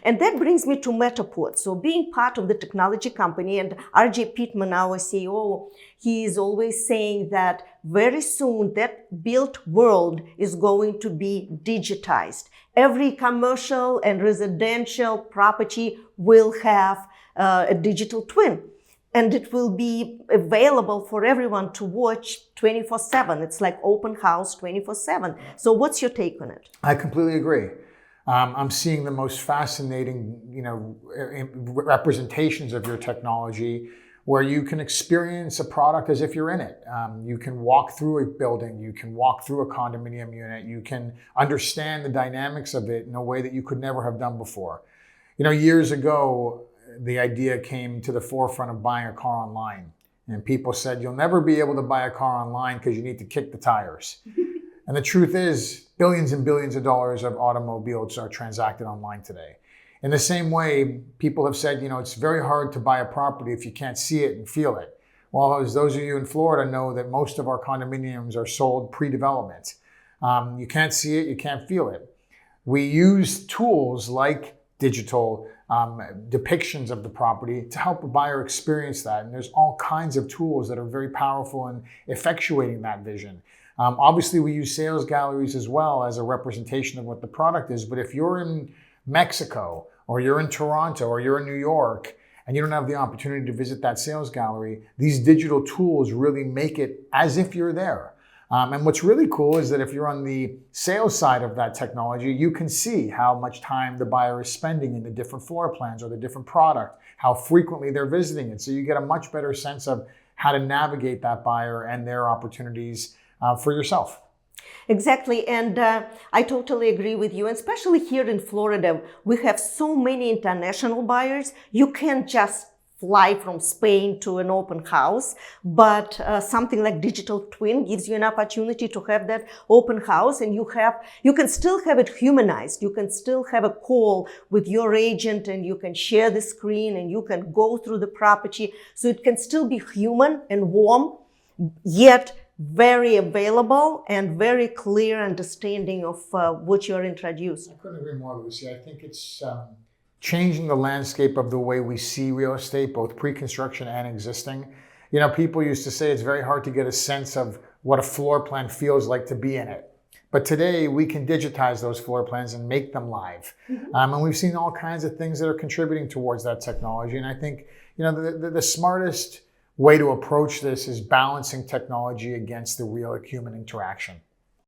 And that brings me to Matterport. So being part of the technology company, and RJ Pittman, our CEO, he is always saying that very soon that built world is going to be digitized. Every commercial and residential property will have a digital twin. And it will be available for everyone to watch 24/7. It's like open house 24/7. So what's your take on it? I completely agree. I'm seeing the most fascinating, representations of your technology where you can experience a product as if you're in it. You can walk through a building, you can walk through a condominium unit, you can understand the dynamics of it in a way that you could never have done before. Years ago, the idea came to the forefront of buying a car online. And people said, you'll never be able to buy a car online because you need to kick the tires. And the truth is, billions and billions of dollars of automobiles are transacted online today. In the same way, people have said, it's very hard to buy a property if you can't see it and feel it. Well, as those of you in Florida know that most of our condominiums are sold pre-development. You can't see it, you can't feel it. We use tools like digital depictions of the property to help a buyer experience that. And there's all kinds of tools that are very powerful in effectuating that vision. Obviously, we use sales galleries as well as a representation of what the product is. But if you're in Mexico, or you're in Toronto, or you're in New York, and you don't have the opportunity to visit that sales gallery, these digital tools really make it as if you're there. And what's really cool is that if you're on the sales side of that technology, you can see how much time the buyer is spending in the different floor plans or the different product, how frequently they're visiting it. So you get a much better sense of how to navigate that buyer and their opportunities for yourself. Exactly. And I totally agree with you. And especially here in Florida, we have so many international buyers. You can't just fly from Spain to an open house, but something like digital twin gives you an opportunity to have that open house, and you can still have it humanized. You can still have a call with your agent, and you can share the screen, and you can go through the property. So it can still be human and warm, yet very available and very clear understanding of what you're introduced. I couldn't agree more, Lucy. I think it's changing the landscape of the way we see real estate, both pre-construction and existing. People used to say it's very hard to get a sense of what a floor plan feels like to be in it. But today we can digitize those floor plans and make them live. And we've seen all kinds of things that are contributing towards that technology. And I think, the smartest way to approach this is balancing technology against the real human interaction.